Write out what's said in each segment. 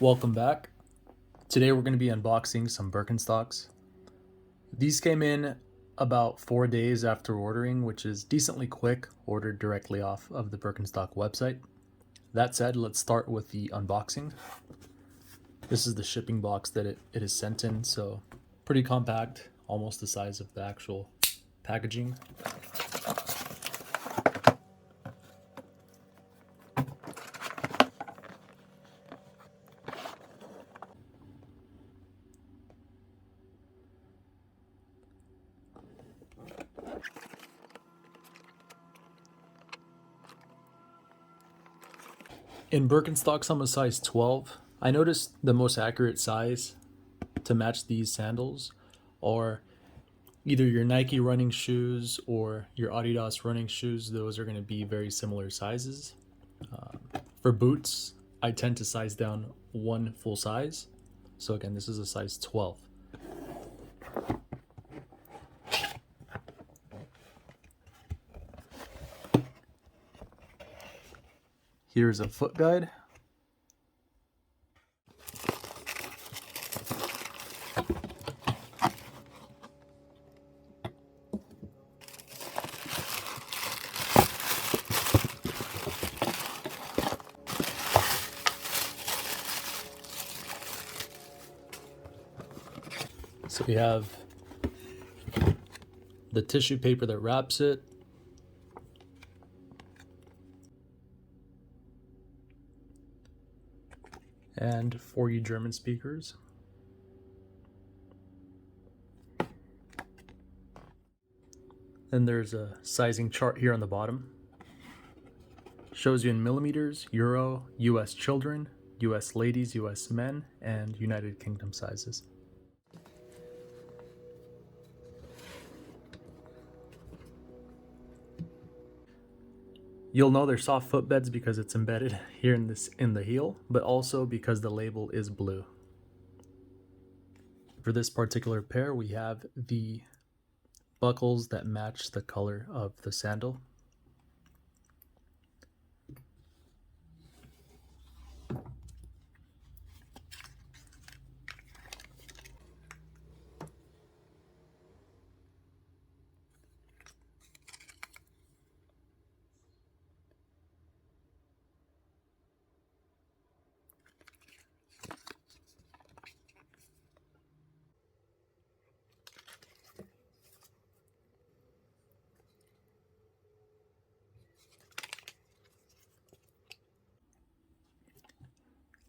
Welcome back. Today we're going to be unboxing some Birkenstocks. These came in about 4 days after ordering, which is decently quick, ordered directly off of the Birkenstock website. That said, let's start with the unboxing. This is the shipping box that it is sent in, so pretty compact, almost the size of the actual packaging. In Birkenstocks, I'm a size 12. I noticed the most accurate size to match these sandals are either your Nike running shoes or your Adidas running shoes. Those are going to be very similar sizes. For boots, I tend to size down one full size. So again, this is a size 12. Here's a foot guide. So we have the tissue paper that wraps it, and for you German speakers. Then there's a sizing chart here on the bottom. Shows you in millimeters, Euro, US children, US ladies, US men, and United Kingdom sizes. You'll know they're soft footbeds because it's embedded here in the heel, but also because the label is blue. For this particular pair, we have the buckles that match the color of the sandal.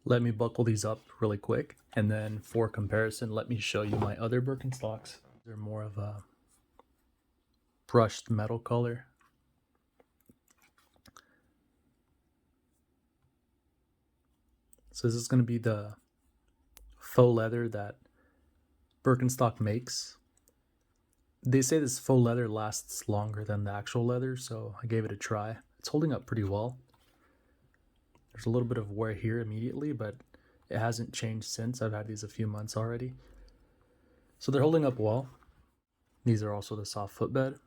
Let me buckle these up really quick, and then for comparison, let me show you my other Birkenstocks. They're more of a brushed metal color. So this is going to be the faux leather that Birkenstock makes. They say this faux leather lasts longer than the actual leather, so I gave it a try. It's holding up pretty well. There's a little bit of wear here immediately, but it hasn't changed since. I've had these a few months already. So they're holding up well. These are also the soft footbed.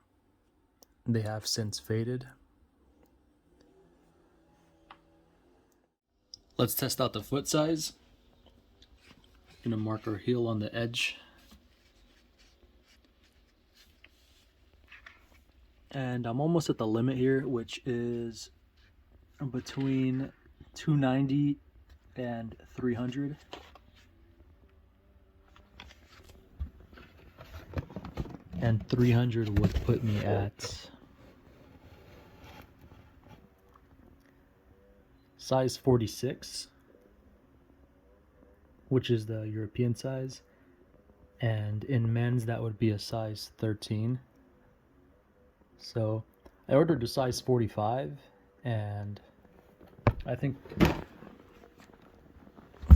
They have since faded. Let's test out the foot size. I'm gonna mark our heel on the edge. And I'm almost at the limit here, which is between 290 and 300. And 300 would put me at size 46, which is the European size. And in men's, that would be a size 13. So I ordered a size 45, and I think,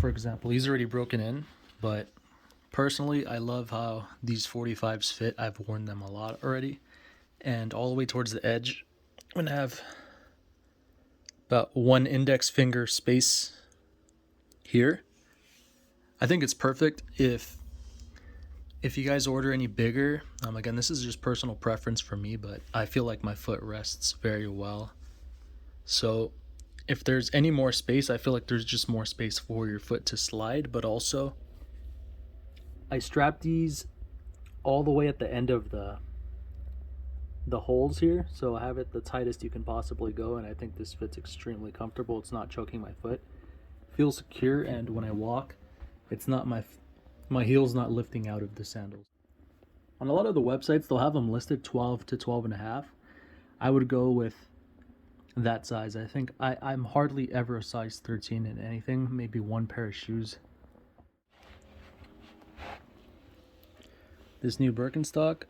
for example, he's already broken in, but personally, I love how these 45s fit. I've worn them a lot already, and all the way towards the edge, I'm gonna have about one index finger space here. I think it's perfect. If you guys order any bigger, again, this is just personal preference for me, but I feel like my foot rests very well. So if there's any more space, I feel like there's just more space for your foot to slide. But also, I strapped these all the way at the end of the holes here, so I have it the tightest you can possibly go, and I think this fits extremely comfortable. It's not choking my foot. Feels secure, and when I walk, it's not my heel's not lifting out of the sandals. On a lot of the websites, they'll have them listed 12 to 12 and a half. I would go with that size. I think I'm hardly ever a size 13 in anything, maybe one pair of shoes. This new Birkenstock,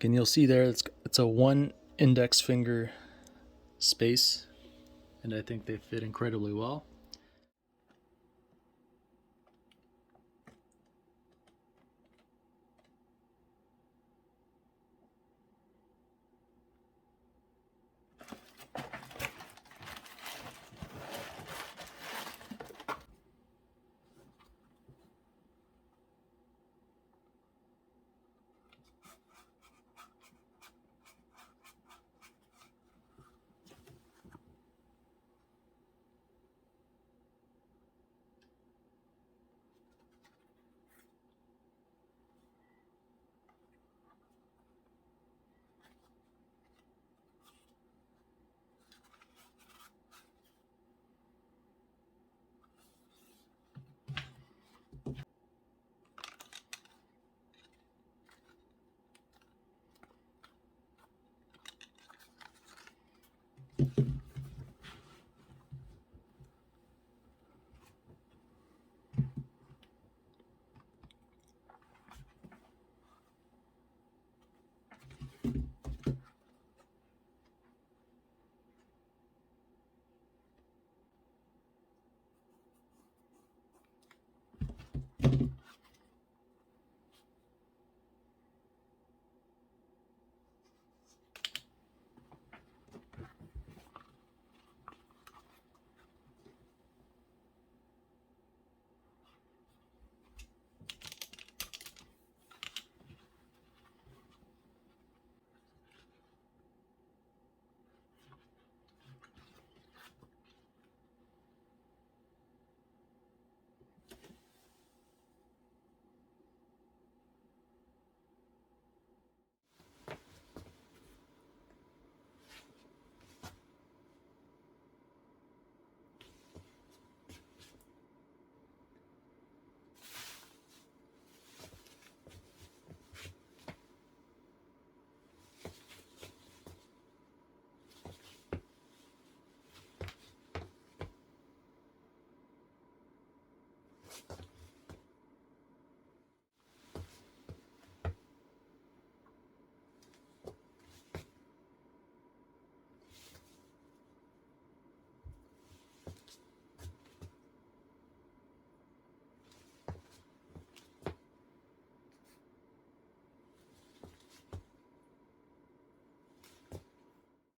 and you'll see there it's a one index finger space, and I think they fit incredibly well.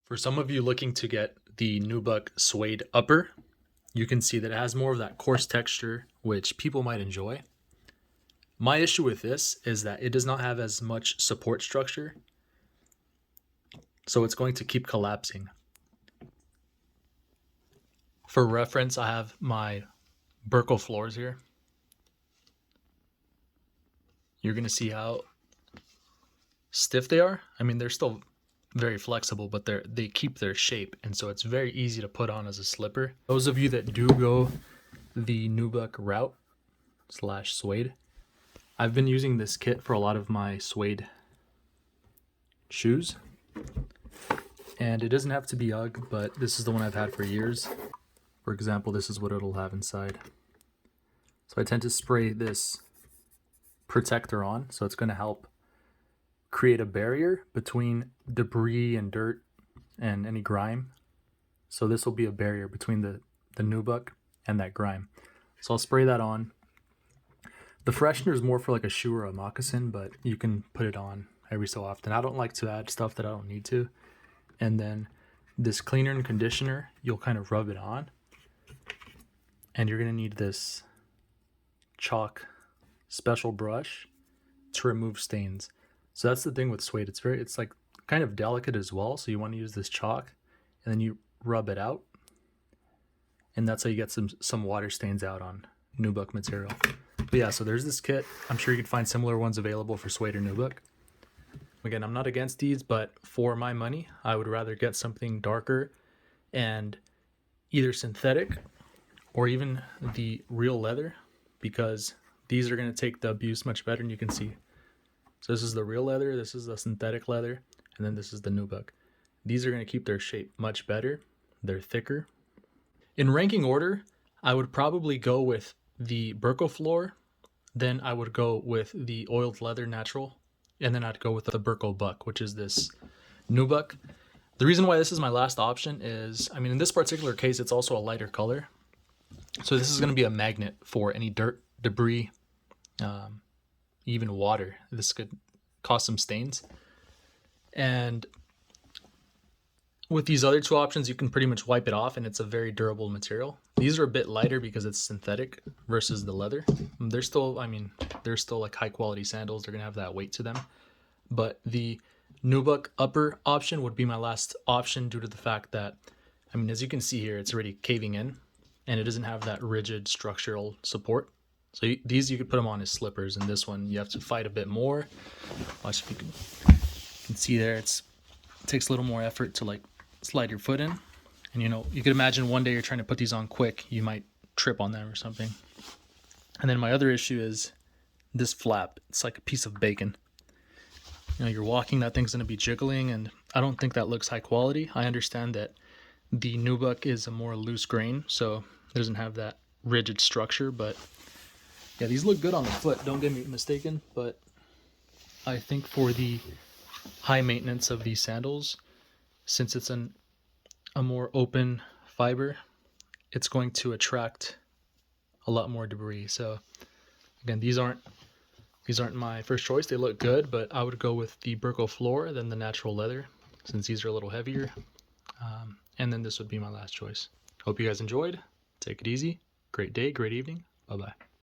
For some of you looking to get the Nubuck Suede upper, you can see that it has more of that coarse texture, which people might enjoy. My issue with this is that it does not have as much support structure, so it's going to keep collapsing. For reference, I have my Birkel floors here. You're going to see how stiff they are. I mean, they're still very flexible, but they keep their shape, and so it's very easy to put on as a slipper. Those of you that do go the Nubuck route / Suede, I've been using this kit for a lot of my Suede shoes, and it doesn't have to be UGG, but this is the one I've had for years. For example, this is what it'll have inside. So I tend to spray this protector on, so it's going to help create a barrier between debris and dirt and any grime. So this will be a barrier between the Nubuck and that grime. So I'll spray that on. The freshener is more for like a shoe or a moccasin, but you can put it on every so often. I don't like to add stuff that I don't need to. And then this cleaner and conditioner, you'll kind of rub it on. And you're going to need this chalk special brush to remove stains. So that's the thing with Suede. It's like kind of delicate as well. So you want to use this chalk and then you rub it out, and that's how you get some water stains out on Nubuck material. But yeah, so there's this kit. I'm sure you can find similar ones available for Suede or Nubuck. Again, I'm not against these, but for my money, I would rather get something darker and either synthetic or even the real leather, because these are going to take the abuse much better. And you can see, so this is the real leather, this is the synthetic leather, and then this is the Nubuck. These are going to keep their shape much better. They're thicker. In ranking order, I would probably go with the Birkenstock, then I would go with the oiled leather natural, and then I'd go with the Birkenstock, which is this Nubuck. The reason why this is my last option is, I mean, in this particular case, it's also a lighter color. So this is going to be a magnet for any dirt, debris, even water. This could cause some stains. And with these other two options, you can pretty much wipe it off, and it's a very durable material. These are a bit lighter because it's synthetic versus the leather. They're still, I mean, they're still like high quality sandals. They're going to have that weight to them. But the Nubuck upper option would be my last option due to the fact that, I mean, as you can see here, it's already caving in and it doesn't have that rigid structural support. So these you could put them on as slippers, and this one you have to fight a bit more. Watch if you can see there, it takes a little more effort to like slide your foot in. And you know, you could imagine one day you're trying to put these on quick, you might trip on them or something. And then my other issue is this flap. It's like a piece of bacon. You know, you're walking, that thing's going to be jiggling, and I don't think that looks high quality. I understand that the Nubuck is a more loose grain, so it doesn't have that rigid structure, but yeah, these look good on the foot, don't get me mistaken, but I think for the high maintenance of these sandals, since it's a more open fiber, it's going to attract a lot more debris. So again, these aren't my first choice. They look good, but I would go with the Birkenstock, then the natural leather, since these are a little heavier. And then this would be my last choice. Hope you guys enjoyed. Take it easy. Great day, great evening. Bye-bye.